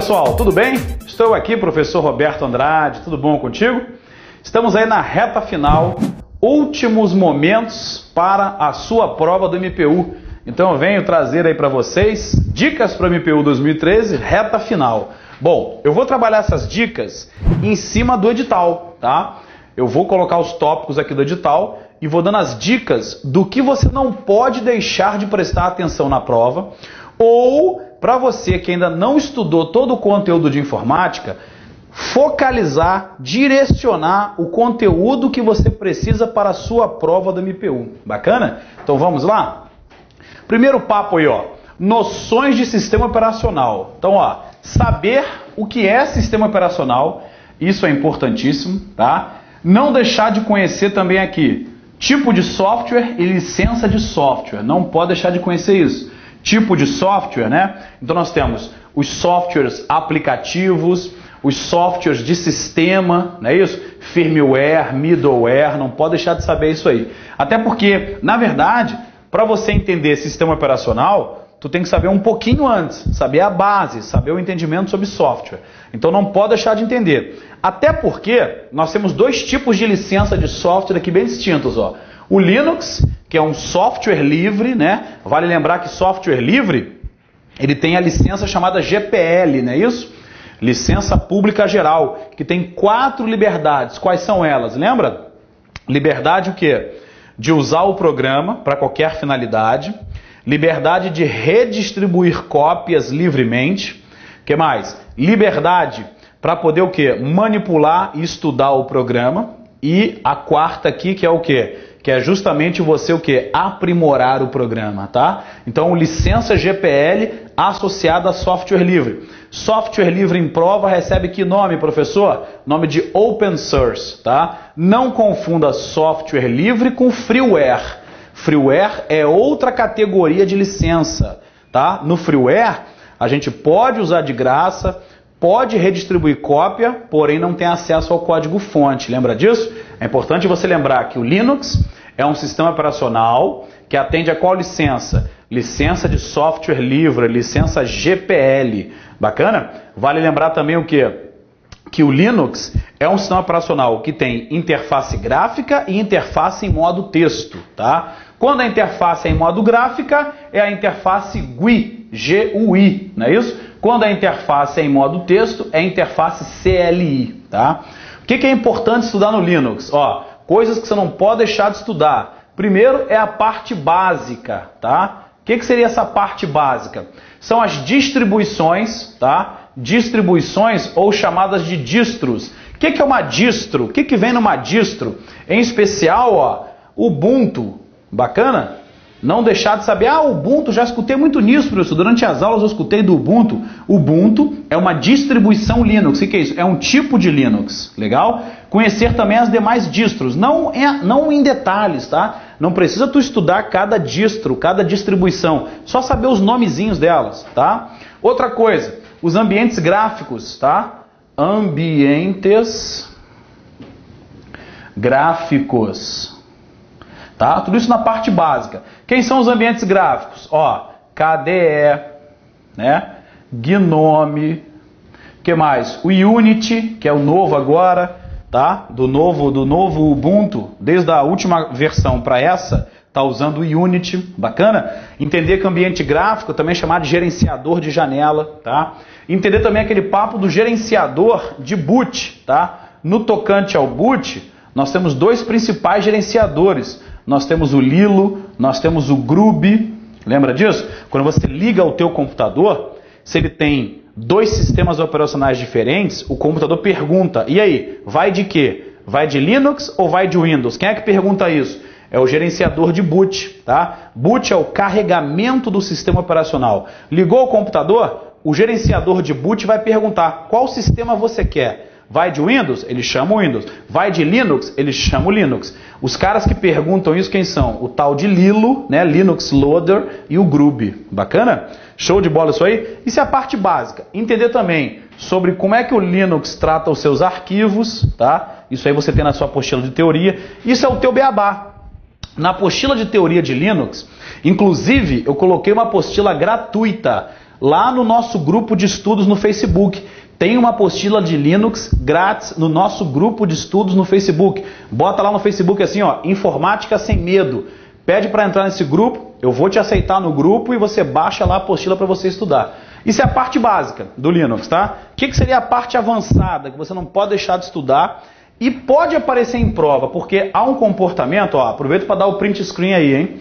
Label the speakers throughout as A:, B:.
A: pessoal, tudo bem? Estou aqui, professor Roberto Andrade, tudo bom contigo? Estamos aí na reta final, últimos momentos para a sua prova do MPU. Então eu venho trazer aí para vocês dicas para o MPU 2013, reta final. Bom, eu vou trabalhar essas dicas em cima do edital, tá? Eu vou colocar os tópicos aqui do edital e vou dando as dicas do que você não pode deixar de prestar atenção na prova, ou para você que ainda não estudou todo o conteúdo de informática, focalizar, direcionar o conteúdo que você precisa para a sua prova do MPU. Bacana? Então vamos lá? Primeiro papo aí, ó, noções de sistema operacional. Então, ó, saber o que é sistema operacional, isso é importantíssimo, tá? Não deixar de conhecer também aqui tipo de software e licença de software. Não pode deixar de conhecer isso. Tipo de software, né? Então nós temos os softwares aplicativos, os softwares de sistema, não é isso? Firmware, middleware, não pode deixar de saber isso aí. Até porque, na verdade, para você entender sistema operacional, tu tem que saber um pouquinho antes, saber a base, saber o entendimento sobre software. Então não pode deixar de entender. Até porque nós temos dois tipos de licença de software aqui bem distintos, ó. O Linux, que é um software livre, né? Vale lembrar que software livre, ele tem a licença chamada GPL, não é isso? Licença Pública Geral, que tem 4 liberdades. Quais são elas? Lembra? Liberdade o quê? De usar o programa para qualquer finalidade. Liberdade de redistribuir cópias livremente. O que mais? Liberdade para poder o quê? Manipular e estudar o programa. E a quarta aqui, que é o quê? Que é justamente você o quê? Aprimorar o programa, tá? Então, licença GPL associada a software livre. Software livre em prova recebe que nome, professor? Nome de Open Source, tá? Não confunda software livre com freeware. Freeware é outra categoria de licença, tá? No freeware, a gente pode usar de graça, pode redistribuir cópia, porém não tem acesso ao código-fonte. Lembra disso? É importante você lembrar que o Linux é um sistema operacional que atende a qual licença? Licença de software livre, licença GPL. Bacana? Vale lembrar também o quê? Que o Linux é um sistema operacional que tem interface gráfica e interface em modo texto, tá? Quando a interface é em modo gráfica, é a interface GUI, G-U-I, não é isso? Quando a interface é em modo texto, é a interface CLI, tá? O que é importante estudar no Linux? Ó, coisas que você não pode deixar de estudar. Primeiro é a parte básica, tá? O que seria essa parte básica? São as distribuições, tá? Distribuições ou chamadas de distros. O que é uma distro? O que vem numa distro? Em especial, ó, Ubuntu. Bacana? Não deixar de saber, Ubuntu, já escutei muito nisso, professor. Durante as aulas eu escutei do Ubuntu. Ubuntu é uma distribuição Linux. O que é isso? É um tipo de Linux. Legal? Conhecer também as demais distros. Não em detalhes, tá? Não precisa tu estudar cada distro, cada distribuição. Só saber os nomezinhos delas, tá? Outra coisa, os ambientes gráficos, tá? Ambientes gráficos. Tá? Tudo isso na parte básica. Quem são os ambientes gráficos? Ó, KDE, né? GNOME, que mais? O Unity, que é o novo agora, tá? Do novo Ubuntu, desde a última versão para essa, tá usando o Unity, bacana? Entender que o ambiente gráfico também é chamado de gerenciador de janela, tá? Entender também aquele papo do gerenciador de boot, tá? No tocante ao boot, nós temos dois principais gerenciadores. Nós temos o Lilo, nós temos o Grub. Lembra disso? Quando você liga o teu computador, se ele tem dois sistemas operacionais diferentes, o computador pergunta, e aí, vai de quê? Vai de Linux ou vai de Windows? Quem é que pergunta isso? É o gerenciador de boot, tá? Boot é o carregamento do sistema operacional. Ligou o computador, o gerenciador de boot vai perguntar qual sistema você quer. Vai de Windows? Ele chama o Windows. Vai de Linux? Ele chama o Linux. Os caras que perguntam isso, quem são? O tal de Lilo, né? Linux Loader e o Grub. Bacana? Show de bola isso aí? Isso é a parte básica. Entender também sobre como é que o Linux trata os seus arquivos, tá? Isso aí você tem na sua apostila de teoria. Isso é o teu beabá. Na apostila de teoria de Linux, inclusive, eu coloquei uma apostila gratuita lá no nosso grupo de estudos no Facebook. Tem uma apostila de Linux grátis no nosso grupo de estudos no Facebook. Bota lá no Facebook assim, ó, Informática Sem Medo. Pede para entrar nesse grupo, eu vou te aceitar no grupo e você baixa lá a apostila para você estudar. Isso é a parte básica do Linux, tá? O que seria a parte avançada, que você não pode deixar de estudar e pode aparecer em prova, porque há um comportamento, ó, aproveita para dar o print screen aí, hein?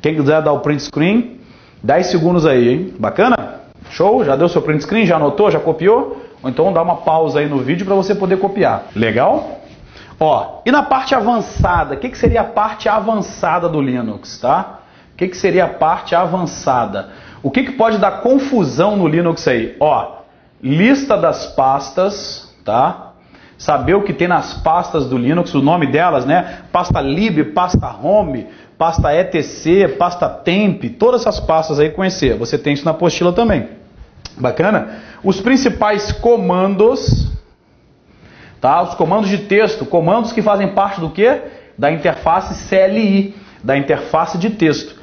A: Quem quiser dar o print screen, 10 segundos aí, hein? Bacana? Show? Já deu seu print screen? Já anotou? Já copiou? Ou então dá uma pausa aí no vídeo para você poder copiar. Legal? Ó, e na parte avançada, o que seria a parte avançada do Linux, tá? O que seria a parte avançada? O que pode dar confusão no Linux aí? Ó, lista das pastas, tá? Saber o que tem nas pastas do Linux, o nome delas, né? Pasta lib, pasta home, pasta etc, pasta temp, todas essas pastas aí conhecer. Você tem isso na apostila também. Bacana? Os principais comandos, tá? Os comandos de texto, comandos que fazem parte do quê? Da interface CLI, da interface de texto.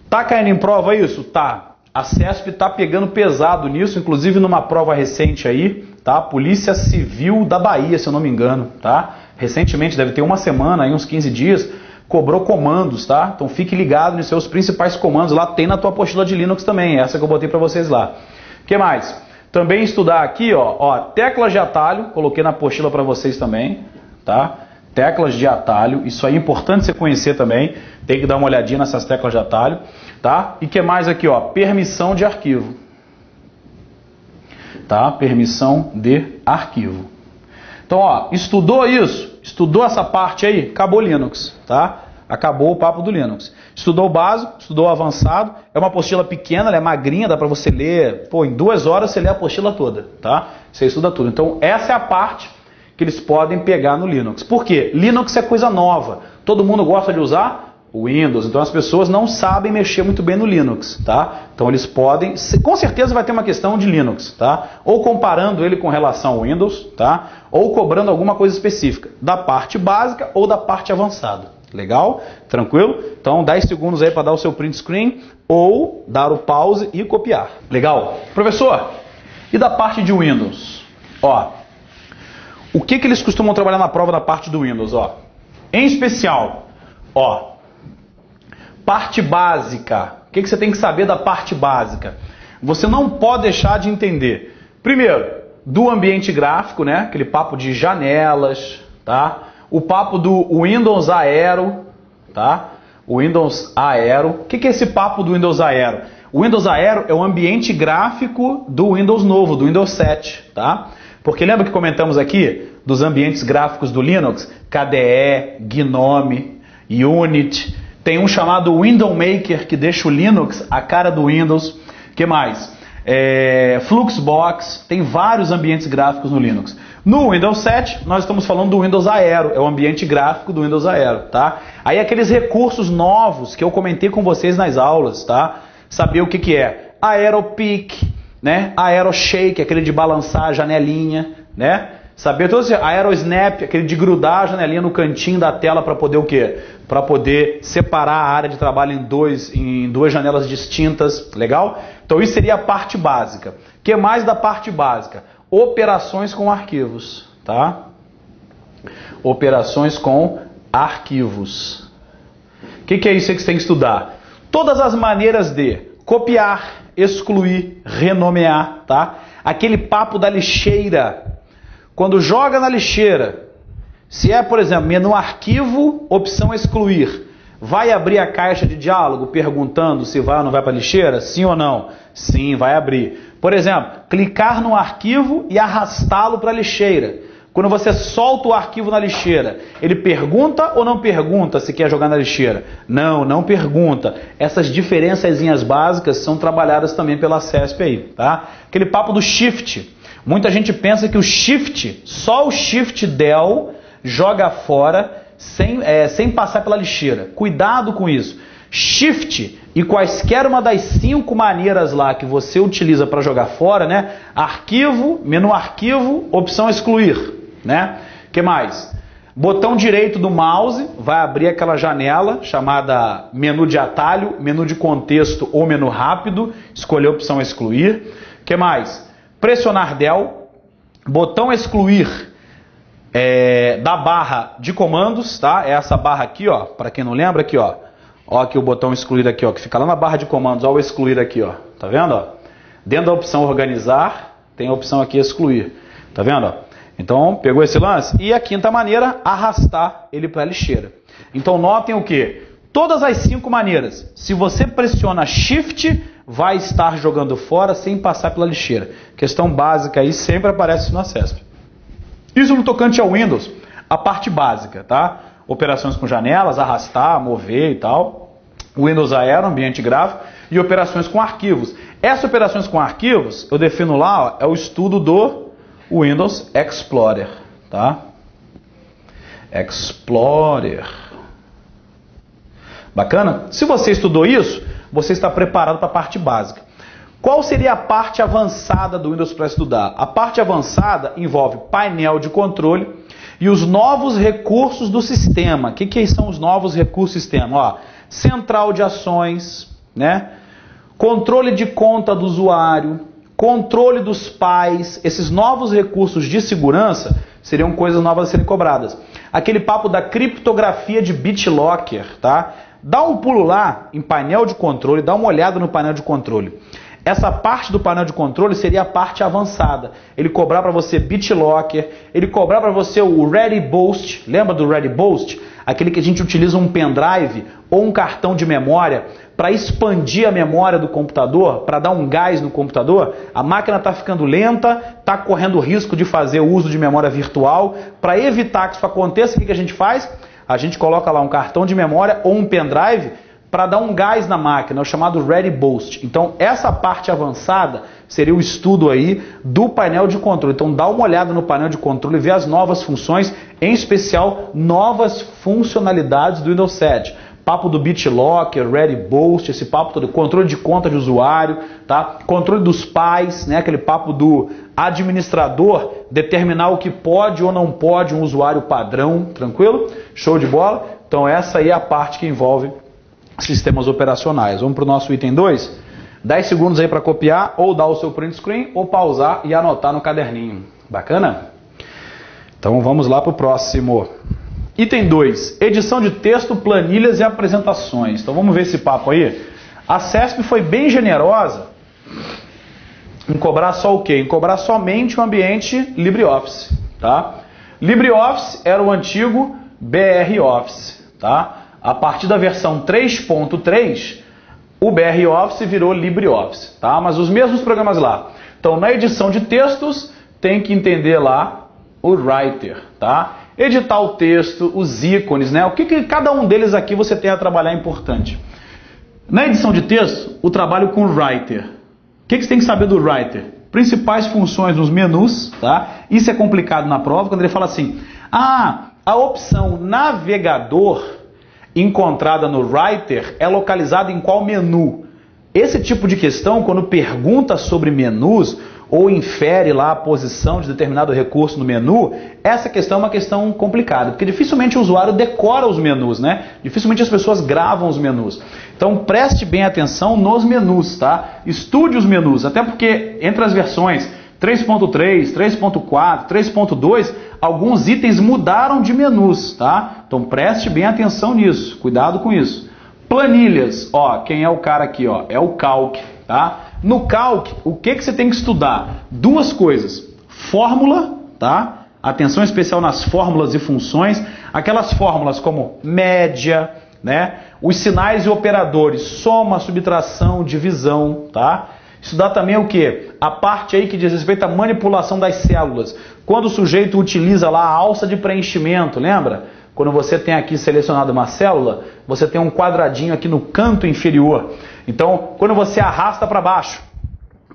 A: Tá caindo em prova isso? Tá. A CESP tá pegando pesado nisso, inclusive numa prova recente aí, tá? Polícia Civil da Bahia, se eu não me engano, tá? Recentemente, deve ter uma semana, aí uns 15 dias, cobrou comandos, tá? Então fique ligado nos seus principais comandos, lá tem na tua apostila de Linux também, essa que eu botei para vocês lá. O que mais? Também estudar aqui, ó, teclas de atalho, coloquei na apostila para vocês também, tá? Teclas de atalho, isso aí é importante você conhecer também, tem que dar uma olhadinha nessas teclas de atalho, tá? E que mais aqui, ó, permissão de arquivo, tá? Permissão de arquivo. Então, ó, estudou isso? Estudou essa parte aí? Acabou Linux, tá? Acabou o papo do Linux. Estudou o básico, estudou o avançado. É uma apostila pequena, ela é magrinha, dá para você ler. Pô, em 2 horas você lê a apostila toda, tá? Você estuda tudo. Então, essa é a parte que eles podem pegar no Linux. Por quê? Linux é coisa nova. Todo mundo gosta de usar o Windows. Então, as pessoas não sabem mexer muito bem no Linux, tá? Então, eles podem... Com certeza vai ter uma questão de Linux, tá? Ou comparando ele com relação ao Windows, tá? Ou cobrando alguma coisa específica. Da parte básica ou da parte avançada. Legal? Tranquilo? Então 10 segundos aí para dar o seu print screen ou dar o pause e copiar. Legal? Professor, e da parte de Windows? Ó, o que eles costumam trabalhar na prova da parte do Windows? Ó, em especial, ó, parte básica. O que você tem que saber da parte básica? Você não pode deixar de entender. Primeiro, do ambiente gráfico, né? Aquele papo de janelas, tá? O papo do Windows Aero, tá? O Windows Aero. O que é esse papo do Windows Aero? O Windows Aero é o ambiente gráfico do Windows novo, do Windows 7, tá? Porque lembra que comentamos aqui dos ambientes gráficos do Linux? KDE, GNOME, Unity. Tem um chamado Window Maker que deixa o Linux a cara do Windows. O que mais? Fluxbox. Tem vários ambientes gráficos no Linux. No Windows 7, nós estamos falando do Windows Aero, é o ambiente gráfico do Windows Aero, tá? Aí aqueles recursos novos que eu comentei com vocês nas aulas, tá? Saber o que é AeroPick, né? AeroShake, aquele de balançar a janelinha, né? Saber todos os AeroSnap, aquele de grudar a janelinha no cantinho da tela para poder o quê? Para poder separar a área de trabalho em duas janelas distintas, legal? Então isso seria a parte básica. O que mais da parte básica? Operações com arquivos, tá? Operações com arquivos. O que é isso que você tem que estudar? Todas as maneiras de copiar, excluir, renomear, tá? Aquele papo da lixeira. Quando joga na lixeira, se é, por exemplo, menu arquivo, opção excluir, vai abrir a caixa de diálogo perguntando se vai ou não vai para a lixeira? Sim ou não? Sim, vai abrir. Por exemplo, clicar no arquivo e arrastá-lo para a lixeira. Quando você solta o arquivo na lixeira, ele pergunta ou não pergunta se quer jogar na lixeira? Não, não pergunta. Essas diferençazinhas básicas são trabalhadas também pela CESP aí, tá? Aquele papo do shift. Muita gente pensa que o shift, só o shift del joga fora sem passar pela lixeira. Cuidado com isso. Shift e quaisquer uma das 5 maneiras lá que você utiliza para jogar fora, né? Arquivo, menu arquivo, opção excluir, né? Que mais? Botão direito do mouse vai abrir aquela janela chamada menu de atalho, menu de contexto ou menu rápido. Escolher a opção excluir. O que mais? Pressionar del. Botão excluir da barra de comandos, tá? É essa barra aqui, ó. Para quem não lembra, aqui, ó. Ó aqui o botão excluir aqui, ó, que fica lá na barra de comandos. Ó o excluir aqui, ó. Tá vendo, ó? Dentro da opção organizar, tem a opção aqui excluir. Tá vendo, ó? Então, pegou esse lance? E a quinta maneira, arrastar ele para a lixeira. Então, notem o que? Todas as 5 maneiras, se você pressiona Shift, vai estar jogando fora sem passar pela lixeira. Questão básica aí, sempre aparece no ACESP. Isso no tocante ao Windows, a parte básica, tá? Operações com janelas, arrastar, mover e tal. Windows Aero, ambiente gráfico, e operações com arquivos. Essas operações com arquivos, eu defino lá, ó, é o estudo do Windows Explorer, tá? Explorer. Bacana? Se você estudou isso, você está preparado para a parte básica. Qual seria a parte avançada do Windows para estudar? A parte avançada envolve painel de controle e os novos recursos do sistema. O que são os novos recursos do sistema? Ó, central de ações, né? Controle de conta do usuário, controle dos pais. Esses novos recursos de segurança seriam coisas novas a serem cobradas. Aquele papo da criptografia de BitLocker, tá? Dá um pulo lá em painel de controle, dá uma olhada no painel de controle. Essa parte do painel de controle seria a parte avançada. Ele cobrar para você BitLocker, ele cobrar para você o Ready Boost. Lembra do Ready Boost? Aquele que a gente utiliza um pendrive ou um cartão de memória para expandir a memória do computador, para dar um gás no computador. A máquina está ficando lenta, está correndo risco de fazer o uso de memória virtual. Para evitar que isso aconteça, o que a gente faz? A gente coloca lá um cartão de memória ou um pendrive para dar um gás na máquina, é o chamado Ready Boost. Então, essa parte avançada seria o estudo aí do painel de controle. Então, dá uma olhada no painel de controle e vê as novas funções, em especial, novas funcionalidades do Windows 7. Papo do BitLocker, Ready Boost, esse papo todo, controle de conta de usuário, tá? Controle dos pais, né? Aquele papo do administrador determinar o que pode ou não pode um usuário padrão, tranquilo? Show de bola? Então, essa aí é a parte que envolve sistemas operacionais. Vamos para o nosso item 2. 10 segundos aí para copiar, ou dar o seu print screen, ou pausar e anotar no caderninho. Bacana? Então vamos lá para o próximo. Item 2. Edição de texto, planilhas e apresentações. Então vamos ver esse papo aí. A CESP foi bem generosa em cobrar só o quê? Em cobrar somente o ambiente LibreOffice. Tá? LibreOffice era o antigo BR Office. Tá? A partir da versão 3.3, o BR Office virou LibreOffice, tá? Mas os mesmos programas lá. Então, na edição de textos, tem que entender lá o Writer, tá? Editar o texto, os ícones, né? O que cada um deles aqui você tem a trabalhar importante. Na edição de texto, o trabalho com o Writer. O que você tem que saber do Writer? Principais funções nos menus, tá? Isso é complicado na prova, quando ele fala assim, a opção navegador encontrada no Writer é localizada em qual menu? Esse tipo de questão, quando pergunta sobre menus ou infere lá a posição de determinado recurso no menu, essa questão é uma questão complicada, porque dificilmente o usuário decora os menus, né? Dificilmente as pessoas gravam os menus. Então preste bem atenção nos menus, tá? Estude os menus, até porque entre as versões 3.3, 3.4, 3.2, alguns itens mudaram de menus, tá? Então preste bem atenção nisso, cuidado com isso. Planilhas, ó, quem é o cara aqui, ó? É o Calc, tá? No Calc, o que você tem que estudar? Duas coisas, fórmula, tá? Atenção especial nas fórmulas e funções, aquelas fórmulas como média, né? Os sinais e operadores, soma, subtração, divisão, tá? Estudar também o que? A parte aí que diz respeito à manipulação das células. Quando o sujeito utiliza lá a alça de preenchimento, lembra? Quando você tem aqui selecionado uma célula, você tem um quadradinho aqui no canto inferior. Então, quando você arrasta para baixo,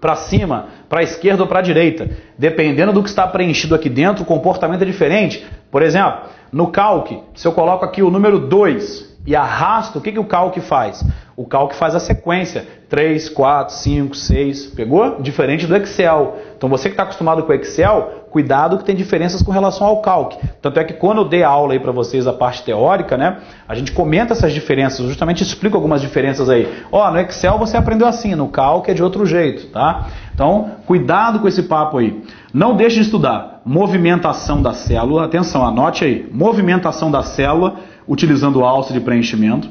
A: para cima, para a esquerda ou para a direita, dependendo do que está preenchido aqui dentro, o comportamento é diferente. Por exemplo, no Calc, se eu coloco aqui o número 2 e arrasto, o que o Calc faz? O Calc faz a sequência 3, 4, 5, 6, pegou? Diferente do Excel. Então você que está acostumado com o Excel, cuidado que tem diferenças com relação ao Calc. Tanto é que quando eu dei aula aí para vocês a parte teórica, né, a gente comenta essas diferenças, justamente explico algumas diferenças aí. Ó, no Excel você aprendeu assim, no Calc é de outro jeito, tá? Então, cuidado com esse papo aí. Não deixe de estudar movimentação da célula, atenção, anote aí, movimentação da célula utilizando alça de preenchimento.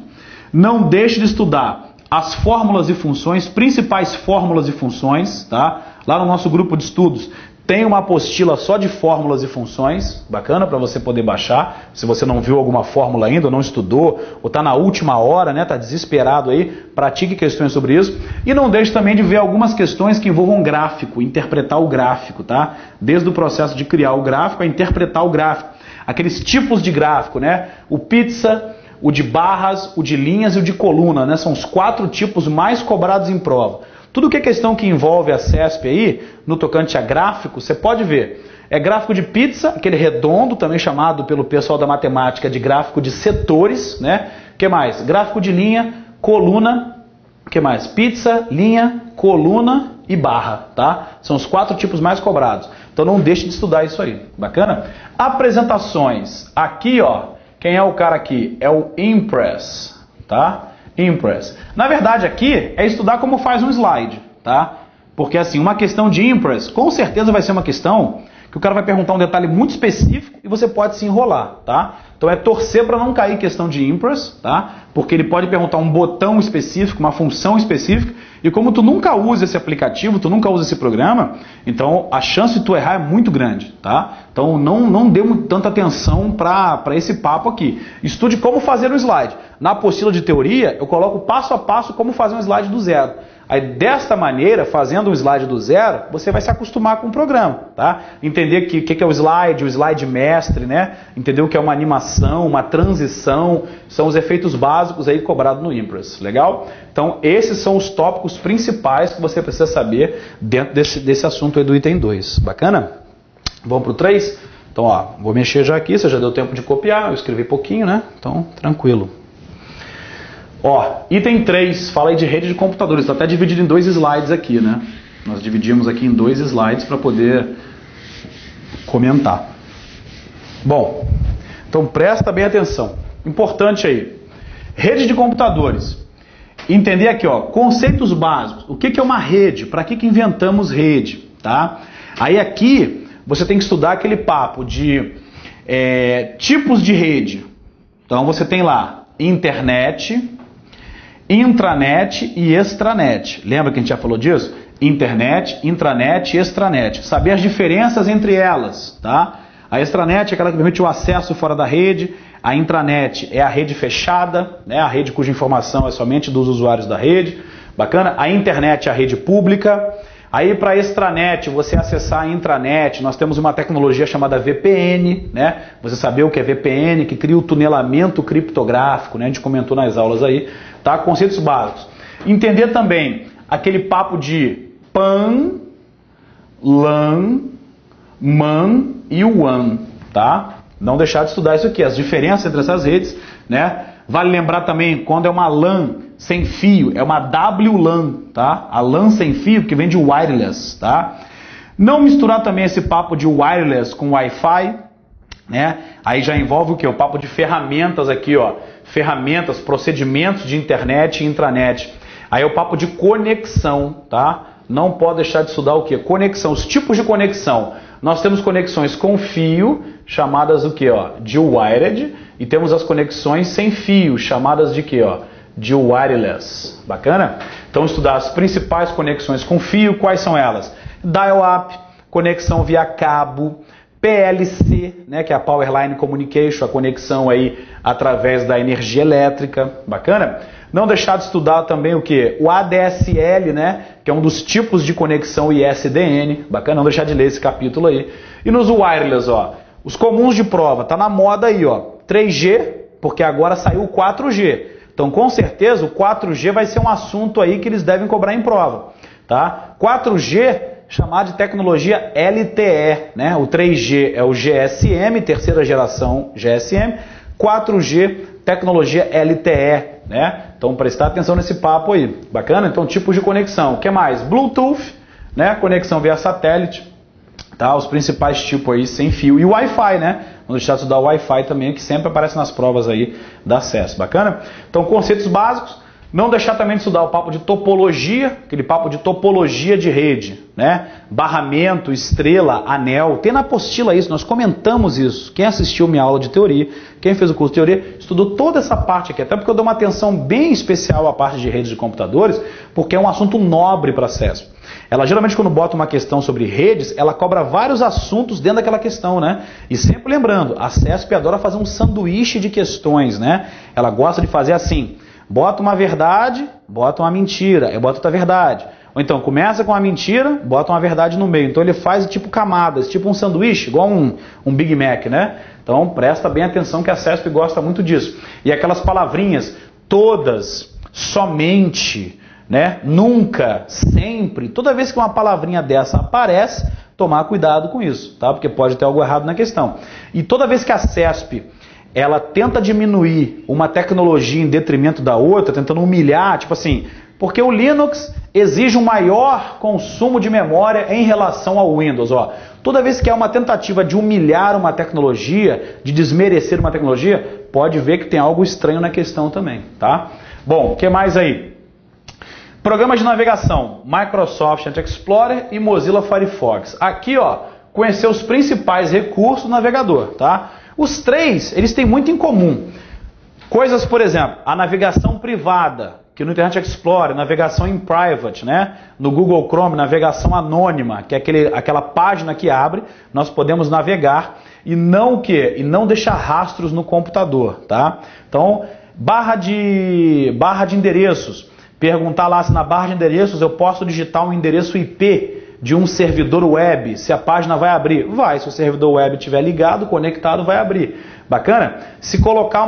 A: Não deixe de estudar as fórmulas e funções, principais fórmulas e funções, tá? Lá no nosso grupo de estudos tem uma apostila só de fórmulas e funções, bacana para você poder baixar. Se você não viu alguma fórmula ainda, ou não estudou, ou está na última hora, né, está desesperado aí, pratique questões sobre isso. E não deixe também de ver algumas questões que envolvam gráfico, interpretar o gráfico, tá? Desde o processo de criar o gráfico a interpretar o gráfico. Aqueles tipos de gráfico, né? O pizza, o de barras, o de linhas e o de coluna, né? São os 4 tipos mais cobrados em prova. Tudo que é questão que envolve a CESP aí, no tocante a gráfico, você pode ver. É gráfico de pizza, aquele redondo, também chamado pelo pessoal da matemática de gráfico de setores, né? Que mais? Gráfico de linha, coluna, que mais? Pizza, linha, coluna e barra, tá? São os 4 tipos mais cobrados. Então não deixe de estudar isso aí, bacana? Apresentações. Aqui, ó, quem é o cara aqui? É o Impress, tá? Impress. Na verdade aqui é estudar como faz um slide, tá? Porque assim, uma questão de Impress com certeza vai ser uma questão que o cara vai perguntar um detalhe muito específico e você pode se enrolar, tá? Então é torcer para não cair questão de Impress, tá? Porque ele pode perguntar um botão específico, uma função específica, e como tu nunca usa esse aplicativo, tu nunca usa esse programa, então a chance de tu errar é muito grande, tá? Então não dê tanta atenção para esse papo aqui. Estude como fazer um slide. Na apostila de teoria, eu coloco passo a passo como fazer um slide do zero. Aí, desta maneira, fazendo um slide do zero, você vai se acostumar com o programa, tá? Entender o que é o slide mestre, né? Entender o que é uma animação, uma transição, são os efeitos básicos aí cobrados no Impress, legal? Então, esses são os tópicos principais que você precisa saber dentro desse assunto aí do item 2, bacana? Vamos para o 3? Então, ó, vou mexer já aqui, você já deu tempo de copiar, eu escrevi pouquinho, né? Então, tranquilo. Ó, item 3, fala aí de rede de computadores, está até dividido em 2 slides aqui, né? Nós dividimos aqui em 2 slides para poder comentar. Bom, então presta bem atenção. Importante aí, rede de computadores. Entender aqui, ó, conceitos básicos. O que é uma rede? Para que inventamos rede, tá? Aí aqui você tem que estudar aquele papo de tipos de rede. Então você tem lá internet, intranet e extranet. Lembra que a gente já falou disso? Internet, intranet e extranet. Saber as diferenças entre elas, tá? A extranet é aquela que permite o acesso fora da rede. A intranet é a rede fechada, né? A rede cuja informação é somente dos usuários da rede. Bacana? A internet é a rede pública. Aí para extranet, você acessar a intranet, nós temos uma tecnologia chamada VPN, né? Você saber o que é VPN, que cria o tunelamento criptográfico, né? A gente comentou nas aulas aí, tá? Conceitos básicos. Entender também aquele papo de PAN, LAN, MAN e WAN, tá? Não deixar de estudar isso aqui, as diferenças entre essas redes, né? Vale lembrar também, quando é uma LAN sem fio, é uma WLAN, tá? A LAN sem fio, que vem de wireless, tá? Não misturar também esse papo de wireless com Wi-Fi, né? Aí já envolve o quê? O papo de ferramentas aqui, ó. Ferramentas, procedimentos de internet e intranet. Aí é o papo de conexão, tá? Não pode deixar de estudar o quê? Conexão, os tipos de conexão. Nós temos conexões com fio, chamadas o quê? Ó? De wired, e temos as conexões sem fio, chamadas de quê? Ó? De wireless. Bacana? Então estudar as principais conexões com fio, quais são elas? Dial-up, conexão via cabo, PLC, né, que é a Power Line Communication, a conexão aí através da energia elétrica. Bacana? Não deixar de estudar também o que? O ADSL, né, que é um dos tipos de conexão ISDN. Bacana? Não deixar de ler esse capítulo aí. E nos wireless, ó, os comuns de prova, tá na moda aí, ó, 3G, porque agora saiu o 4G. Então, com certeza, o 4G vai ser um assunto aí que eles devem cobrar em prova, tá? 4G, chamado de tecnologia LTE, né? O 3G é o GSM, terceira geração GSM, 4G, tecnologia LTE, né? Então prestar atenção nesse papo aí, bacana? Então tipos de conexão, o que mais? Bluetooth, né? Conexão via satélite, tá? Os principais tipos aí sem fio e o Wi-Fi, né? Não deixar de estudar o Wi-Fi também, que sempre aparece nas provas aí da acesso, bacana? Então conceitos básicos, não deixar também de estudar o papo de topologia, aquele papo de topologia de rede, né? Barramento, estrela, anel, tem na apostila isso, nós comentamos isso. Quem assistiu minha aula de teoria, quem fez o curso de teoria, estudou toda essa parte aqui, até porque eu dou uma atenção bem especial à parte de redes de computadores, porque é um assunto nobre para a CESP. Ela geralmente quando bota uma questão sobre redes, ela cobra vários assuntos dentro daquela questão, né? E sempre lembrando, a CESP adora fazer um sanduíche de questões, né? Ela gosta de fazer assim, bota uma verdade, bota uma mentira, bota outra verdade. Ou então começa com uma mentira, bota uma verdade no meio. Então ele faz tipo camadas, tipo um sanduíche, igual um Big Mac, né? Então presta bem atenção que a CESP gosta muito disso. E aquelas palavrinhas, todas, somente, né? Nunca, sempre, toda vez que uma palavrinha dessa aparece, tomar cuidado com isso, tá? Porque pode ter algo errado na questão. E toda vez que a CESP ela tenta diminuir uma tecnologia em detrimento da outra, tentando humilhar, tipo assim, porque o Linux exige um maior consumo de memória em relação ao Windows. Ó. Toda vez que há uma tentativa de humilhar uma tecnologia, de desmerecer uma tecnologia, pode ver que tem algo estranho na questão também, tá? Bom, o que mais aí? Programas de navegação, Microsoft Internet Explorer e Mozilla Firefox. Aqui, ó, conhecer os principais recursos do navegador, tá? Os três, eles têm muito em comum. Coisas, por exemplo, a navegação privada, que no Internet Explorer, navegação in private, né? No Google Chrome, navegação anônima, que é aquela página que abre, nós podemos navegar e não o quê? E não deixar rastros no computador, tá? Então, barra de endereços. Perguntar lá se na barra de endereços eu posso digitar um endereço IP de um servidor web, se a página vai abrir. Vai, se o servidor web estiver ligado, conectado, vai abrir. Bacana? Se colocar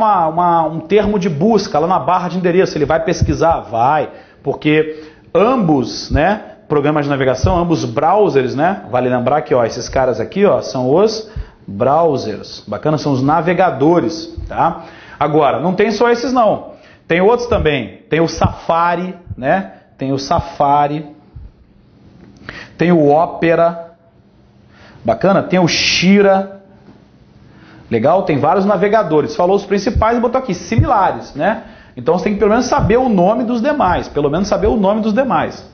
A: um termo de busca lá na barra de endereço, ele vai pesquisar? Vai, porque ambos, né, programas de navegação, ambos browsers, né, vale lembrar que ó, esses caras aqui ó, são os browsers. Bacana? São os navegadores. Tá? Agora, não tem só esses não. Tem outros também. Tem o Safari, né? Tem o Safari. Tem o Opera, bacana, tem o Shira, legal, tem vários navegadores, falou os principais e botou aqui, similares, né? Então você tem que pelo menos saber o nome dos demais,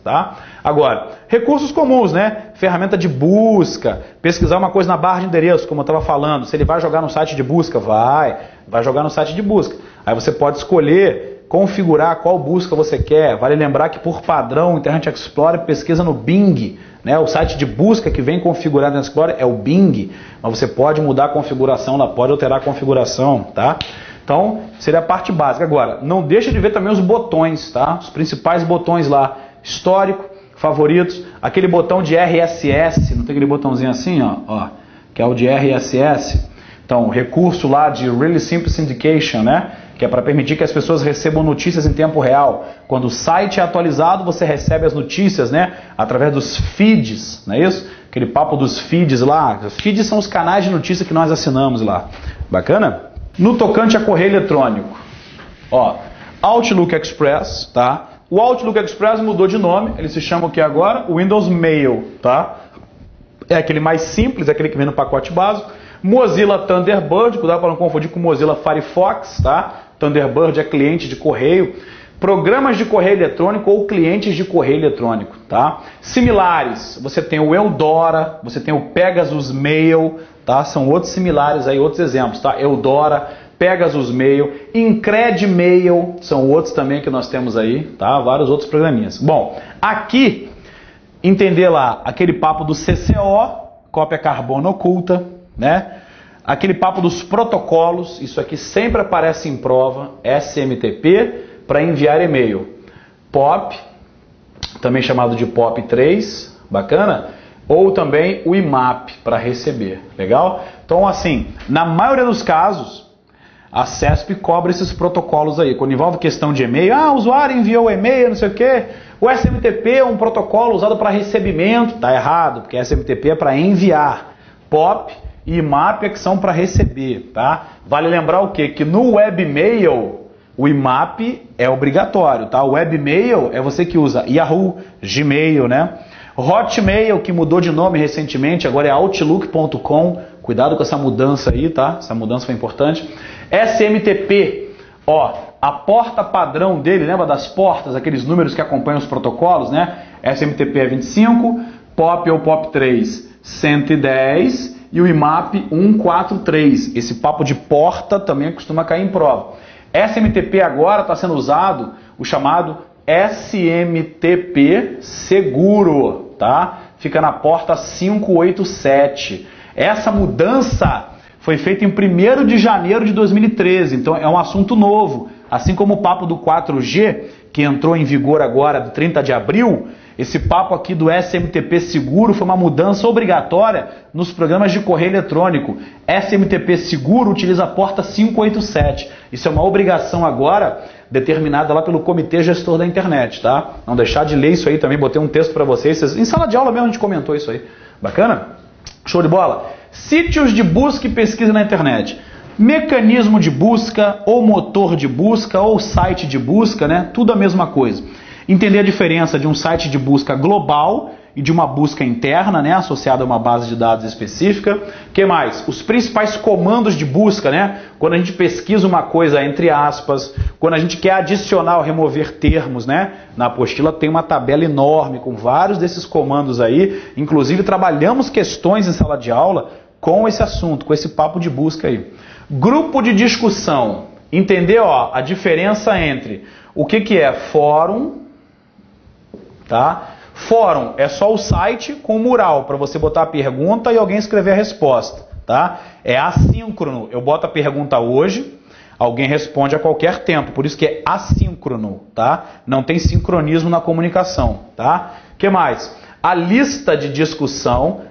A: tá? Agora, recursos comuns, né? Ferramenta de busca, pesquisar uma coisa na barra de endereço, como eu estava falando, se ele vai jogar no site de busca, vai jogar no site de busca. Aí você pode escolher, configurar qual busca você quer, vale lembrar que por padrão o Internet Explorer pesquisa no Bing, né? O site de busca que vem configurado no Explorer é o Bing, mas você pode mudar a configuração, lá pode alterar a configuração, tá? Então, seria a parte básica. Agora, não deixa de ver também os botões, tá? Os principais botões lá, histórico, favoritos, aquele botão de RSS, não tem aquele botãozinho assim, ó, que é o de RSS. Então, recurso lá de Really Simple Syndication, né? Que é para permitir que as pessoas recebam notícias em tempo real. Quando o site é atualizado, você recebe as notícias, né? Através dos feeds, não é isso? Aquele papo dos feeds lá. Os feeds são os canais de notícia que nós assinamos lá. Bacana? No tocante a correio eletrônico, ó, Outlook Express, tá? O Outlook Express mudou de nome, ele se chama o que agora? O Windows Mail, tá? É aquele mais simples, é aquele que vem no pacote básico. Mozilla Thunderbird, cuidado para não confundir com Mozilla Firefox, tá? Thunderbird é cliente de correio. Programas de correio eletrônico ou clientes de correio eletrônico, tá? Similares, você tem o Eudora, você tem o Pegasus Mail, tá? São outros similares aí, outros exemplos, tá? Eudora, Pegasus Mail, Incred Mail, são outros também que nós temos aí, tá? Vários outros programinhas. Bom, aqui, entender lá aquele papo do CCO, cópia carbono oculta, né? Aquele papo dos protocolos, isso aqui sempre aparece em prova, SMTP, para enviar e-mail. POP, também chamado de POP3, bacana? Ou também o IMAP, para receber, legal? Então, assim, na maioria dos casos, a CESP cobra esses protocolos aí. Quando envolve questão de e-mail, o usuário enviou e-mail, não sei o quê. O SMTP é um protocolo usado para recebimento. Tá errado, porque SMTP é para enviar. POP e IMAP é que são para receber, tá? Vale lembrar o quê? Que no webmail, O IMAP é obrigatório, tá? O Webmail é você que usa Yahoo, Gmail, né? Hotmail, que mudou de nome recentemente, agora é Outlook.com. Cuidado com essa mudança aí, tá? Essa mudança foi importante. SMTP, ó, a porta padrão dele, lembra das portas, aqueles números que acompanham os protocolos, né? SMTP é 25, POP ou POP3 110 e o IMAP 143. Esse papo de porta também costuma cair em prova. SMTP agora está sendo usado o chamado SMTP seguro, tá? Fica na porta 587. Essa mudança foi feita em 1º de janeiro de 2013, então é um assunto novo. Assim como o papo do 4G, que entrou em vigor agora, 30 de abril, esse papo aqui do SMTP seguro foi uma mudança obrigatória nos programas de correio eletrônico. SMTP seguro utiliza a porta 587. Isso é uma obrigação agora determinada lá pelo Comitê Gestor da Internet, tá? Não deixar de ler isso aí também, botei um texto para vocês. Em sala de aula mesmo a gente comentou isso aí. Bacana? Show de bola? Sítios de busca e pesquisa na internet. Mecanismo de busca, ou motor de busca, ou site de busca, né? Tudo a mesma coisa. Entender a diferença de um site de busca global e de uma busca interna, né, associada a uma base de dados específica. O que mais? Os principais comandos de busca, né? Quando a gente pesquisa uma coisa entre aspas, quando a gente quer adicionar ou remover termos, né? Na apostila tem uma tabela enorme com vários desses comandos aí. Inclusive trabalhamos questões em sala de aula com esse assunto, com esse papo de busca aí. Grupo de discussão. Entender, ó, a diferença entre o que é fórum, tá? Fórum é só o site com o mural para você botar a pergunta e alguém escrever a resposta, tá? É assíncrono, eu boto a pergunta hoje, alguém responde a qualquer tempo, por isso que é assíncrono, tá? Não tem sincronismo na comunicação, tá? O que mais? A lista de discussão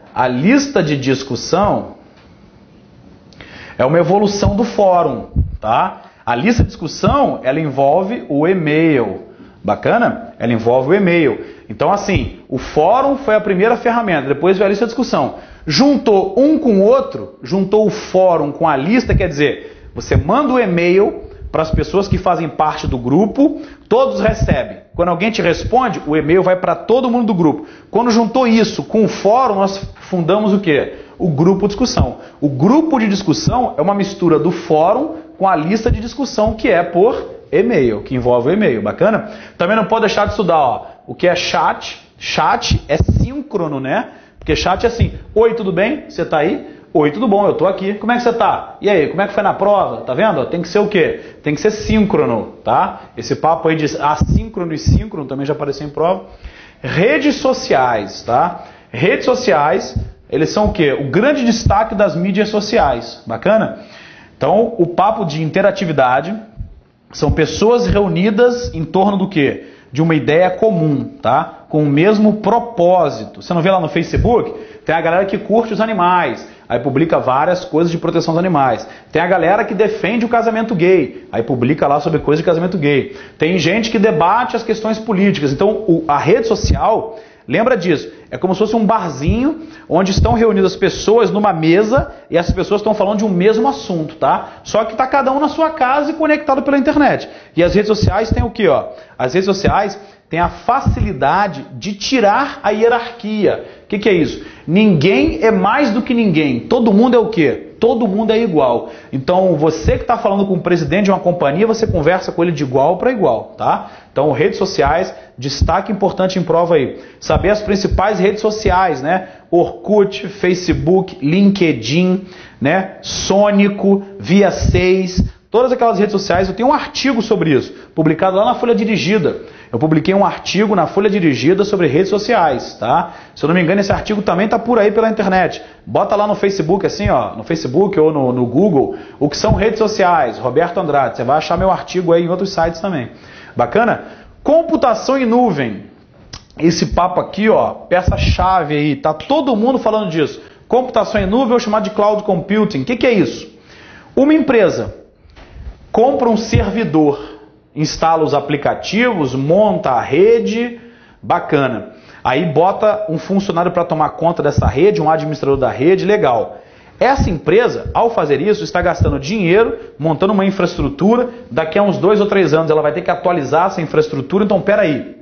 A: é uma evolução do fórum, tá? A lista de discussão, ela envolve o e-mail. Bacana? Ela envolve o e-mail. Então, assim, o fórum foi a primeira ferramenta, depois veio a lista de discussão. Juntou um com o outro, juntou o fórum com a lista, quer dizer, você manda o e-mail para as pessoas que fazem parte do grupo, todos recebem. Quando alguém te responde, o e-mail vai para todo mundo do grupo. Quando juntou isso com o fórum, nós fundamos o quê? O grupo de discussão. O grupo de discussão é uma mistura do fórum com a lista de discussão, que é por e-mail, que envolve o e-mail. Bacana? Também não pode deixar de estudar, ó, o que é chat. Chat é síncrono, né? Porque chat é assim, oi, tudo bem? Você tá aí? Oi, tudo bom? Eu tô aqui. Como é que você tá? E aí, como é que foi na prova? Tá vendo? Tem que ser o quê? Tem que ser síncrono, tá? Esse papo aí de assíncrono e síncrono também já apareceu em prova. Redes sociais, tá? Redes sociais, eles são o quê? O grande destaque das mídias sociais. Bacana? Então, o papo de interatividade são pessoas reunidas em torno do quê? De uma ideia comum, tá? Com o mesmo propósito. Você não vê lá no Facebook? Tem a galera que curte os animais, aí publica várias coisas de proteção dos animais. Tem a galera que defende o casamento gay, aí publica lá sobre coisas de casamento gay. Tem gente que debate as questões políticas. Então, a rede social, lembra disso, é como se fosse um barzinho onde estão reunidas pessoas numa mesa e as pessoas estão falando de um mesmo assunto, tá? Só que está cada um na sua casa e conectado pela internet. E as redes sociais têm o quê, ó? As redes sociais têm a facilidade de tirar a hierarquia. O que é isso? Ninguém é mais do que ninguém. Todo mundo é o quê? Todo mundo é igual. Então, você que está falando com o presidente de uma companhia, você conversa com ele de igual para igual, tá? Então, redes sociais, destaque importante em prova aí. Saber as principais redes sociais, né? Orkut, Facebook, LinkedIn, né? Sônico, Via 6, todas aquelas redes sociais. Eu tenho um artigo sobre isso, publicado lá na Folha Dirigida. Eu publiquei um artigo na Folha Dirigida sobre redes sociais, tá? Se eu não me engano, esse artigo também está por aí pela internet. Bota lá no Facebook, assim, ó, no Facebook ou no Google, o que são redes sociais, Roberto Andrade. Você vai achar meu artigo aí em outros sites também. Bacana? Computação em nuvem. Esse papo aqui, ó, peça-chave aí, tá todo mundo falando disso. Computação em nuvem, ou chamado de cloud computing. O que é isso? Uma empresa compra um servidor, instala os aplicativos, monta a rede, bacana. Aí bota um funcionário para tomar conta dessa rede, um administrador da rede, legal. Essa empresa, ao fazer isso, está gastando dinheiro, montando uma infraestrutura, daqui a uns 2 ou 3 anos ela vai ter que atualizar essa infraestrutura, então peraí.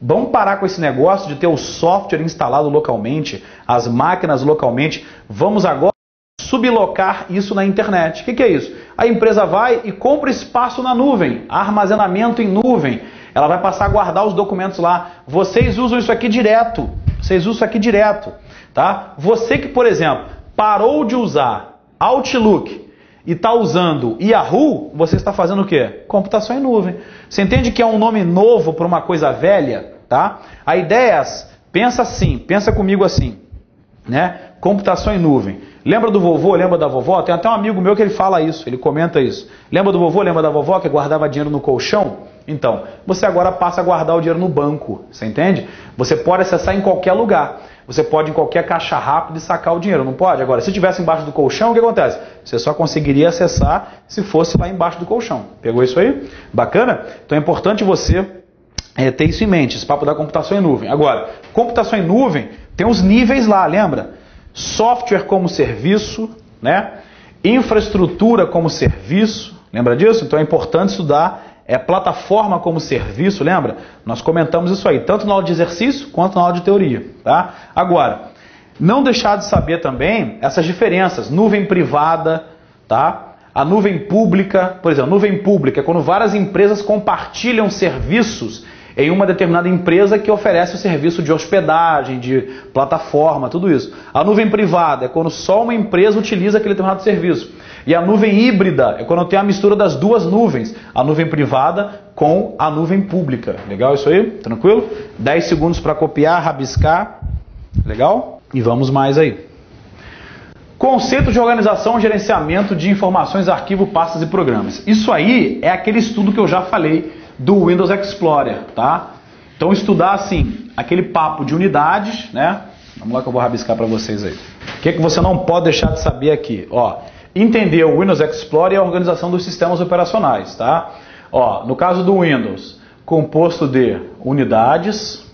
A: Vamos parar com esse negócio de ter o software instalado localmente, as máquinas localmente, vamos agora sublocar isso na internet. O que é isso? A empresa vai e compra espaço na nuvem, armazenamento em nuvem. Ela vai passar a guardar os documentos lá. Vocês usam isso aqui direto. Vocês usam isso aqui direto. Tá? Você que, por exemplo, parou de usar Outlook e está usando Yahoo, você está fazendo o quê? Computação em nuvem. Você entende que é um nome novo para uma coisa velha? Tá? A ideia é essa. Pensa assim, pensa comigo assim, né? Computação em nuvem. Lembra do vovô, lembra da vovó? Tem até um amigo meu que ele fala isso, ele comenta isso. Lembra do vovô, lembra da vovó que guardava dinheiro no colchão? Então, você agora passa a guardar o dinheiro no banco, você entende? Você pode acessar em qualquer lugar. Você pode em qualquer caixa rápida e sacar o dinheiro, não pode? Agora, se estivesse embaixo do colchão, o que acontece? Você só conseguiria acessar se fosse lá embaixo do colchão. Pegou isso aí? Bacana? Então é importante você ter isso em mente, esse papo da computação em nuvem. Agora, computação em nuvem tem os níveis lá, lembra? Software como serviço, né? Infraestrutura como serviço, lembra disso? Então é importante estudar plataforma como serviço, lembra? Nós comentamos isso aí, tanto na aula de exercício quanto na aula de teoria. Tá? Agora, não deixar de saber também essas diferenças, nuvem privada, tá? A nuvem pública, por exemplo, nuvem pública é quando várias empresas compartilham serviços em uma determinada empresa que oferece o serviço de hospedagem, de plataforma, tudo isso. A nuvem privada é quando só uma empresa utiliza aquele determinado serviço. E a nuvem híbrida é quando tem a mistura das duas nuvens, a nuvem privada com a nuvem pública. Legal isso aí? Tranquilo? 10 segundos para copiar, rabiscar. Legal? E vamos mais aí. Conceito de organização e gerenciamento de informações, arquivo, pastas e programas. Isso aí é aquele estudo que eu já falei do Windows Explorer, tá? Então estudar assim, aquele papo de unidades, né? Vamos lá que eu vou rabiscar para vocês aí. O que é que você não pode deixar de saber aqui? Ó, entender o Windows Explorer e a organização dos sistemas operacionais, tá? Ó, no caso do Windows, composto de unidades,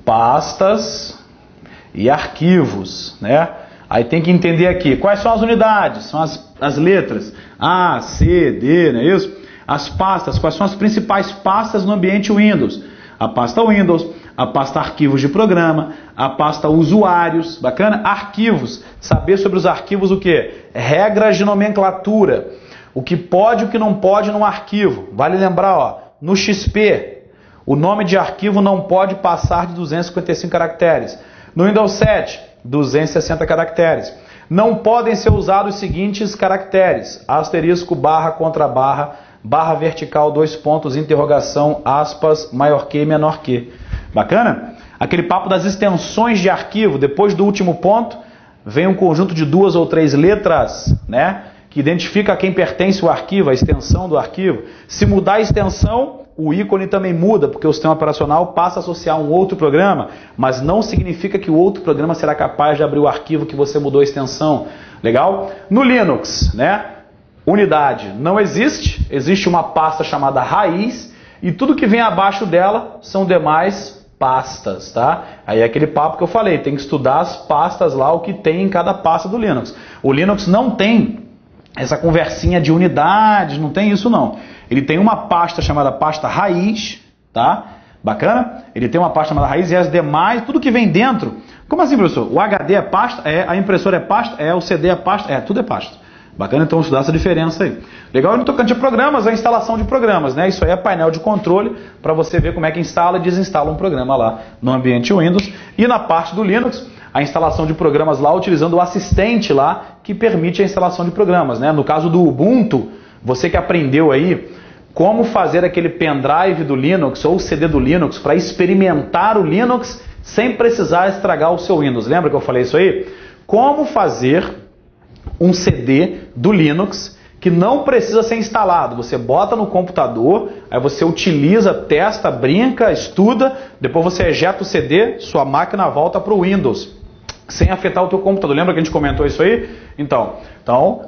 A: pastas e arquivos, né? Aí tem que entender aqui, quais são as unidades? São as letras A, C, D, não é isso? As pastas, quais são as principais pastas no ambiente Windows? A pasta Windows, a pasta arquivos de programa, a pasta usuários, bacana? Arquivos, saber sobre os arquivos o quê? Regras de nomenclatura, o que pode e o que não pode num arquivo. Vale lembrar, ó, no XP, o nome de arquivo não pode passar de 255 caracteres. No Windows 7, 260 caracteres. Não podem ser usados os seguintes caracteres: asterisco, barra, contra barra, barra vertical, 2 pontos, interrogação, aspas, maior que, menor que. Bacana? Aquele papo das extensões de arquivo, depois do último ponto, vem um conjunto de 2 ou 3 letras, né, que identifica a quem pertence o arquivo, a extensão do arquivo. Se mudar a extensão, o ícone também muda, porque o sistema operacional passa a associar um outro programa, mas não significa que o outro programa será capaz de abrir o arquivo que você mudou a extensão. Legal? No Linux, né? Unidade não existe, existe uma pasta chamada raiz e tudo que vem abaixo dela são demais pastas, tá? Aí é aquele papo que eu falei, tem que estudar as pastas lá, o que tem em cada pasta do Linux. O Linux não tem essa conversinha de unidades, não tem isso não. Ele tem uma pasta chamada pasta raiz, tá? Bacana? Ele tem uma pasta chamada raiz e as demais, tudo que vem dentro. Como assim, professor? O HD é pasta? É. A impressora é pasta? É. O CD é pasta? É. Tudo é pasta. Bacana, então estudar essa diferença aí. Legal, no tocante a programas, a instalação de programas, né? Isso aí é painel de controle para você ver como é que instala e desinstala um programa lá no ambiente Windows. E na parte do Linux, a instalação de programas lá utilizando o assistente lá que permite a instalação de programas, né? No caso do Ubuntu, você que aprendeu aí como fazer aquele pendrive do Linux ou CD do Linux para experimentar o Linux sem precisar estragar o seu Windows. Lembra que eu falei isso aí? Como fazer um CD do Linux que não precisa ser instalado. Você bota no computador, aí você utiliza, testa, brinca, estuda, depois você ejeta o CD, sua máquina volta para o Windows, sem afetar o teu computador. Lembra que a gente comentou isso aí? Então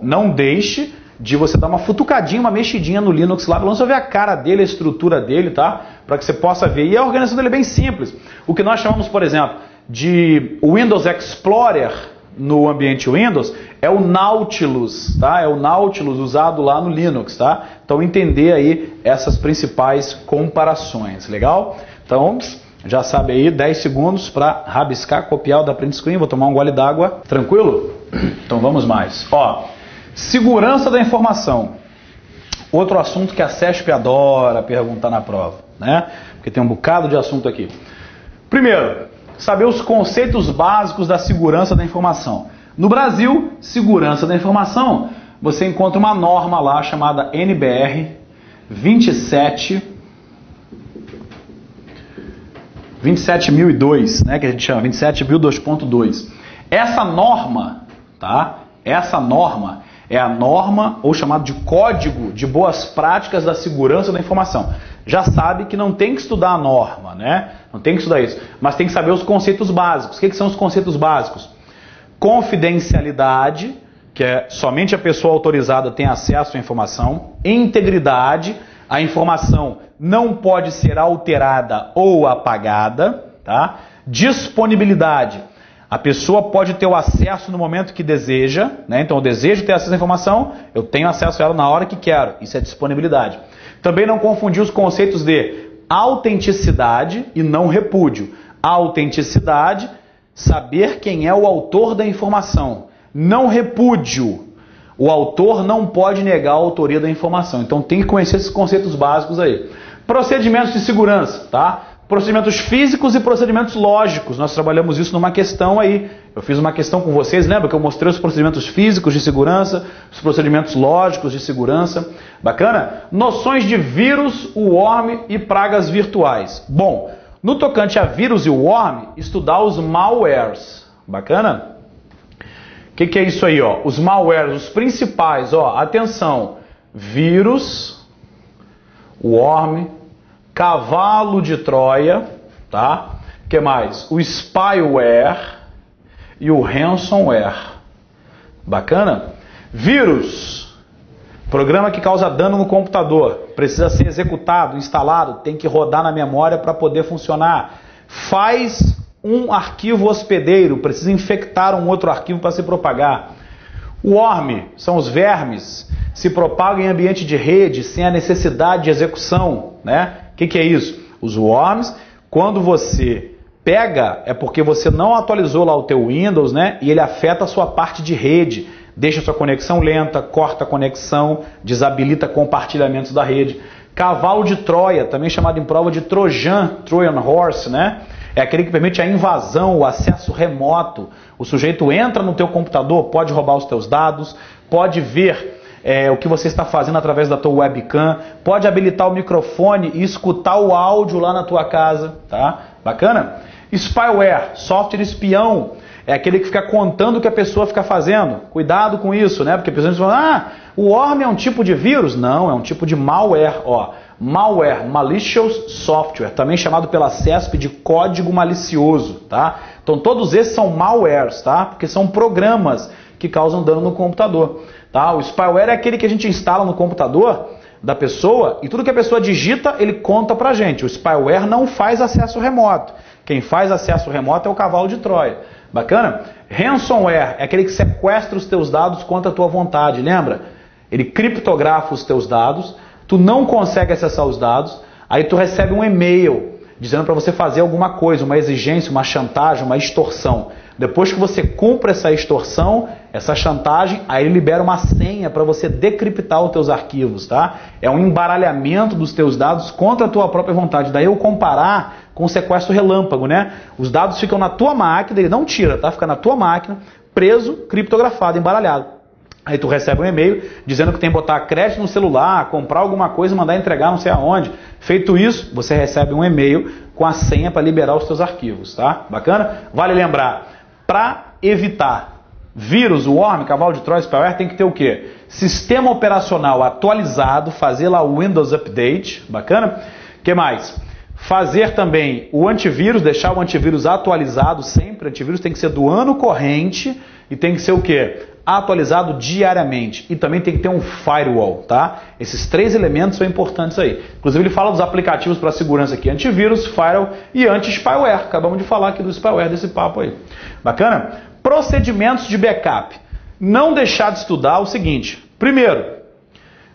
A: não deixe de você dar uma futucadinha, uma mexidinha no Linux lá, pelo menos você ver a cara dele, a estrutura dele, tá? Para que você possa ver. E a organização dele é bem simples. O que nós chamamos, por exemplo, de Windows Explorer, no ambiente Windows é o Nautilus, tá? É o Nautilus usado lá no Linux, tá? Então entender aí essas principais comparações, legal? Então já sabe aí, 10 segundos para rabiscar, copiar o da print screen, vou tomar um gole d'água, tranquilo? Então vamos mais. Ó, segurança da informação. Outro assunto que a CESP adora perguntar na prova, né? Porque tem um bocado de assunto aqui. Primeiro, saber os conceitos básicos da segurança da informação. No Brasil, segurança da informação, você encontra uma norma lá chamada NBR 27002, né, que a gente chama 27002.2. Essa norma, tá? Essa norma é a norma, ou chamado de Código de Boas Práticas da Segurança da Informação. Já sabe que não tem que estudar a norma, né? Não tem que estudar isso, mas tem que saber os conceitos básicos. O que são os conceitos básicos? Confidencialidade, que é somente a pessoa autorizada tem acesso à informação. Integridade, a informação não pode ser alterada ou apagada, tá? Disponibilidade, a pessoa pode ter o acesso no momento que deseja, né? Então eu desejo ter acesso à informação, eu tenho acesso a ela na hora que quero, isso é disponibilidade. Também não confundir os conceitos de autenticidade e não repúdio. Autenticidade, saber quem é o autor da informação. Não repúdio, o autor não pode negar a autoria da informação. Então tem que conhecer esses conceitos básicos aí. Procedimentos de segurança, tá? Procedimentos físicos e procedimentos lógicos. Nós trabalhamos isso numa questão aí. Eu fiz uma questão com vocês, lembra que eu mostrei os procedimentos físicos de segurança, os procedimentos lógicos de segurança. Bacana? Noções de vírus, worm e pragas virtuais. Bom, no tocante a vírus e worm, estudar os malwares. Bacana? O que é isso aí, ó? Os malwares, os principais, ó, atenção, vírus, worm, cavalo de Troia, tá? O que mais? O spyware e o ransomware. Bacana? Vírus, programa que causa dano no computador, precisa ser executado, instalado, tem que rodar na memória para poder funcionar. Faz um arquivo hospedeiro, precisa infectar um outro arquivo para se propagar. Worm são os vermes, se propagam em ambiente de rede sem a necessidade de execução, né? O que é isso? Os worms, quando você pega, é porque você não atualizou lá o teu Windows, né? E ele afeta a sua parte de rede, deixa a sua conexão lenta, corta a conexão, desabilita compartilhamentos da rede. Cavalo de Troia, também chamado em prova de Trojan Horse, né? É aquele que permite a invasão, o acesso remoto. O sujeito entra no teu computador, pode roubar os teus dados, pode ver o que você está fazendo através da tua webcam, pode habilitar o microfone e escutar o áudio lá na tua casa, tá? Bacana? Spyware, software espião, é aquele que fica contando o que a pessoa fica fazendo. Cuidado com isso, né? Porque a pessoa fala, o worm é um tipo de vírus? Não, é um tipo de malware, ó. Malware, malicious software, também chamado pela CESP de código malicioso, tá? Então todos esses são malwares, tá? Porque são programas que causam dano no computador, tá? O spyware é aquele que a gente instala no computador da pessoa e tudo que a pessoa digita, ele conta pra gente. O spyware não faz acesso remoto. Quem faz acesso remoto é o cavalo de Troia. Bacana? Ransomware é aquele que sequestra os teus dados contra a tua vontade, lembra? Ele criptografa os teus dados, tu não consegue acessar os dados, aí tu recebe um e-mail dizendo para você fazer alguma coisa, uma exigência, uma chantagem, uma extorsão. Depois que você cumpre essa extorsão, essa chantagem, aí ele libera uma senha para você decriptar os teus arquivos, tá? É um embaralhamento dos teus dados contra a tua própria vontade. Daí eu comparar com o sequestro relâmpago, né? Os dados ficam na tua máquina, ele não tira, tá? Fica na tua máquina, preso, criptografado, embaralhado. Aí tu recebe um e-mail dizendo que tem que botar crédito no celular, comprar alguma coisa e mandar entregar não sei aonde. Feito isso, você recebe um e-mail com a senha para liberar os teus arquivos, tá? Bacana? Vale lembrar, para evitar vírus, worm, cavalo de Troia, spyware, tem que ter o quê? Sistema operacional atualizado, fazer lá o Windows Update, bacana? O que mais? Fazer também o antivírus, deixar o antivírus atualizado sempre. O antivírus tem que ser do ano corrente e tem que ser o quê? Atualizado diariamente. E também tem que ter um firewall, tá? Esses três elementos são importantes aí. Inclusive ele fala dos aplicativos para segurança aqui, antivírus, firewall e anti-spyware. Acabamos de falar aqui do spyware, desse papo aí. Bacana? Procedimentos de backup. Não deixar de estudar o seguinte. Primeiro,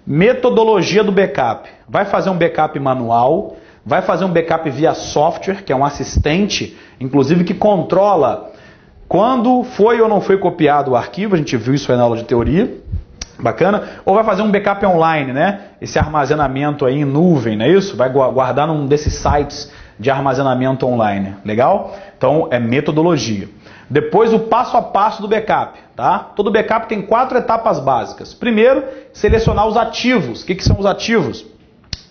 A: metodologia do backup. Vai fazer um backup manual, vai fazer um backup via software, que é um assistente, inclusive que controla quando foi ou não foi copiado o arquivo, a gente viu isso aí na aula de teoria, bacana? Ou vai fazer um backup online, né? Esse armazenamento aí em nuvem, não é isso? Vai guardar num desses sites de armazenamento online, legal? Então é metodologia. Depois o passo a passo do backup, tá? Todo backup tem 4 etapas básicas. Primeiro, selecionar os ativos. O que são os ativos?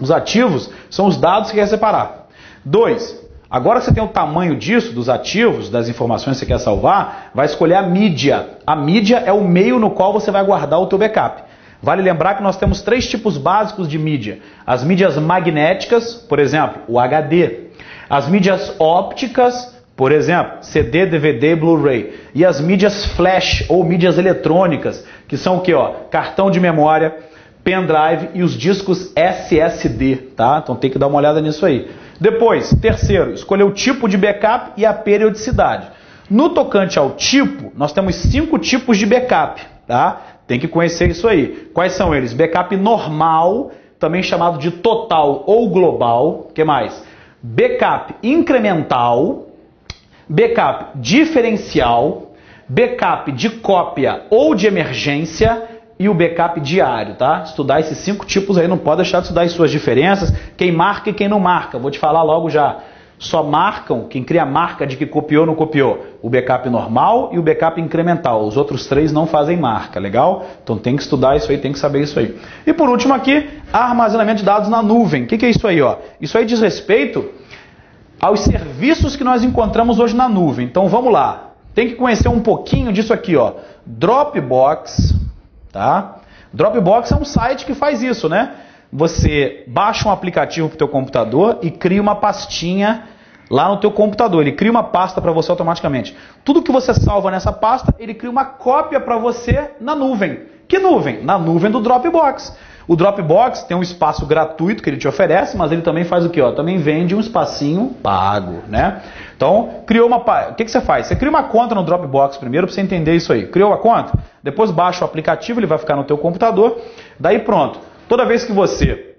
A: Os ativos são os dados que quer separar. 2, agora que você tem o tamanho disso, dos ativos, das informações que você quer salvar, vai escolher a mídia. A mídia é o meio no qual você vai guardar o teu backup. Vale lembrar que nós temos 3 tipos básicos de mídia. As mídias magnéticas, por exemplo, o HD. As mídias ópticas, por exemplo, CD, DVD e Blu-ray. E as mídias flash ou mídias eletrônicas, que são o quê? Cartão de memória, pendrive e os discos SSD, tá? Então tem que dar uma olhada nisso aí. Depois, terceiro, escolher o tipo de backup e a periodicidade. No tocante ao tipo, nós temos 5 tipos de backup, tá? Tem que conhecer isso aí. Quais são eles? Backup normal, também chamado de total ou global. O que mais? Backup incremental, backup diferencial, backup de cópia ou de emergência e o backup diário, tá? Estudar esses 5 tipos aí, não pode deixar de estudar as suas diferenças, quem marca e quem não marca. Vou te falar logo já. Só marcam quem cria a marca de que copiou ou não copiou. O backup normal e o backup incremental. Os outros 3 não fazem marca, legal? Então tem que estudar isso aí, tem que saber isso aí. E por último aqui, armazenamento de dados na nuvem. O que é isso aí? Isso aí diz respeito aos serviços que nós encontramos hoje na nuvem. Então vamos lá. Tem que conhecer um pouquinho disso aqui, Dropbox, tá? Dropbox é um site que faz isso, né? Você baixa um aplicativo para o teu computador e cria uma pastinha lá no teu computador. Ele cria uma pasta para você automaticamente. Tudo que você salva nessa pasta, ele cria uma cópia para você na nuvem. Que nuvem? Na nuvem do Dropbox. O Dropbox tem um espaço gratuito que ele te oferece, mas ele também faz o quê? Também vende um espacinho pago, né? Então, o que você faz? Você cria uma conta no Dropbox primeiro para você entender isso aí. Criou a conta? Depois baixa o aplicativo, ele vai ficar no teu computador. Daí pronto. Toda vez que você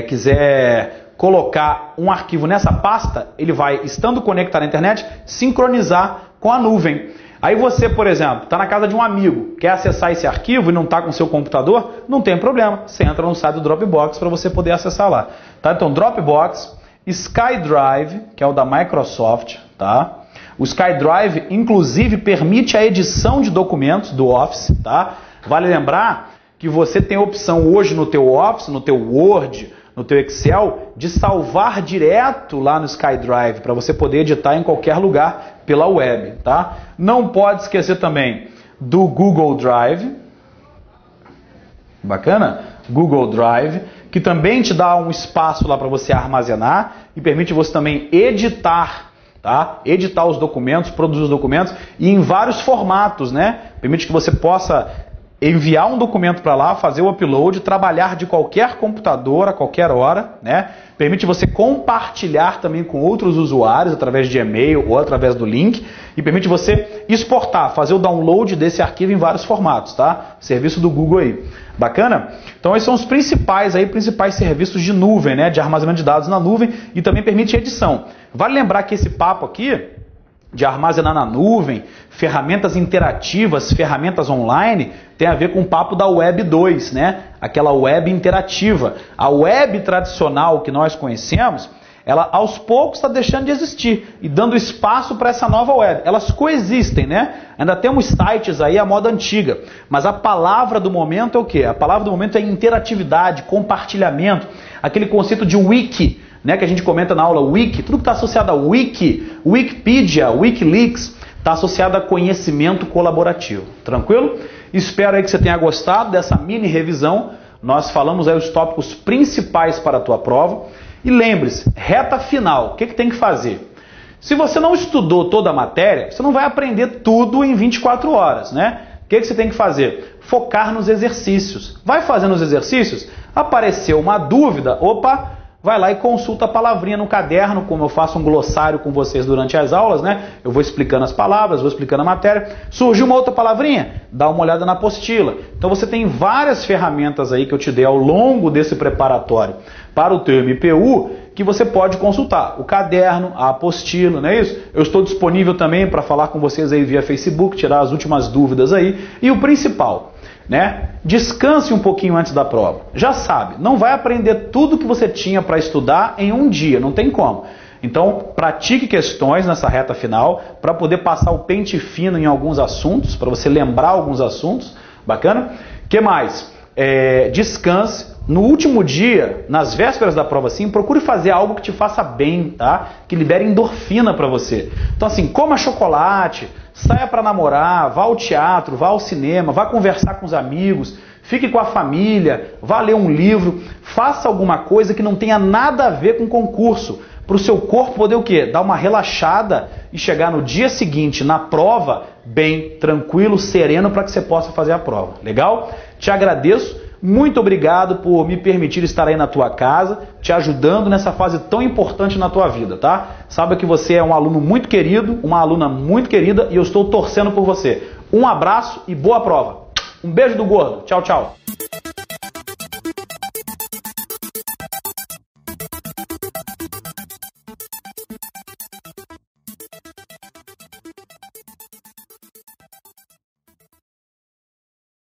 A: quiser colocar um arquivo nessa pasta, ele vai, estando conectado à internet, sincronizar com a nuvem. Aí você, por exemplo, está na casa de um amigo, quer acessar esse arquivo e não está com o seu computador, não tem problema. Você entra no site do Dropbox para você poder acessar lá. Tá? Então, Dropbox, SkyDrive, que é o da Microsoft, tá? O SkyDrive, inclusive, permite a edição de documentos do Office, tá? Vale lembrar que você tem a opção hoje no teu Office, no teu Word, no teu Excel, de salvar direto lá no SkyDrive, para você poder editar em qualquer lugar pela web, tá? Não pode esquecer também do Google Drive, bacana? Google Drive, que também te dá um espaço lá para você armazenar e permite você também editar, tá? Editar os documentos, produzir os documentos e em vários formatos, né? Permite que você possa enviar um documento para lá, fazer o upload, trabalhar de qualquer computador a qualquer hora, né? Permite você compartilhar também com outros usuários através de e-mail ou através do link e permite você exportar, fazer o download desse arquivo em vários formatos, tá? Serviço do Google aí. Bacana? Então esses são os principais serviços de nuvem, né? De armazenamento de dados na nuvem e também permite edição. Vale lembrar que esse papo aqui de armazenar na nuvem, ferramentas interativas, ferramentas online, tem a ver com o papo da Web 2, né? Aquela web interativa. A web tradicional que nós conhecemos, ela aos poucos está deixando de existir e dando espaço para essa nova web. Elas coexistem, né? Ainda temos sites aí à moda antiga, mas a palavra do momento é o quê? A palavra do momento é interatividade, compartilhamento, aquele conceito de wiki, né, que a gente comenta na aula wiki, tudo que está associado a wiki, Wikipedia, Wikileaks, está associado a conhecimento colaborativo. Tranquilo? Espero aí que você tenha gostado dessa mini revisão. Nós falamos aí os tópicos principais para a tua prova. E lembre-se, reta final, o que tem que fazer? Se você não estudou toda a matéria, você não vai aprender tudo em 24 horas, né? O que você tem que fazer? Focar nos exercícios. Vai fazendo os exercícios, apareceu uma dúvida, opa, vai lá e consulta a palavrinha no caderno, como eu faço um glossário com vocês durante as aulas, né? Eu vou explicando as palavras, vou explicando a matéria. Surgiu uma outra palavrinha? Dá uma olhada na apostila. Então você tem várias ferramentas aí que eu te dei ao longo desse preparatório para o teu MPU que você pode consultar. O caderno, a apostila, não é isso? Eu estou disponível também para falar com vocês aí via Facebook, tirar as últimas dúvidas aí. E o principal, né? Descanse um pouquinho antes da prova. Já sabe, não vai aprender tudo que você tinha para estudar em um dia, não tem como. Então, pratique questões nessa reta final para poder passar o pente fino em alguns assuntos, para você lembrar alguns assuntos. Bacana? O que mais? Descanse. No último dia, nas vésperas da prova, assim, procure fazer algo que te faça bem, tá? Que libere endorfina para você. Então, assim, coma chocolate, saia para namorar, vá ao teatro, vá ao cinema, vá conversar com os amigos, fique com a família, vá ler um livro, faça alguma coisa que não tenha nada a ver com concurso, para o seu corpo poder o quê? Dar uma relaxada e chegar no dia seguinte, na prova, bem, tranquilo, sereno, para que você possa fazer a prova. Legal? Te agradeço. Muito obrigado por me permitir estar aí na tua casa, te ajudando nessa fase tão importante na tua vida, tá? Saiba que você é um aluno muito querido, uma aluna muito querida e eu estou torcendo por você. Um abraço e boa prova. Um beijo do gordo. Tchau, tchau.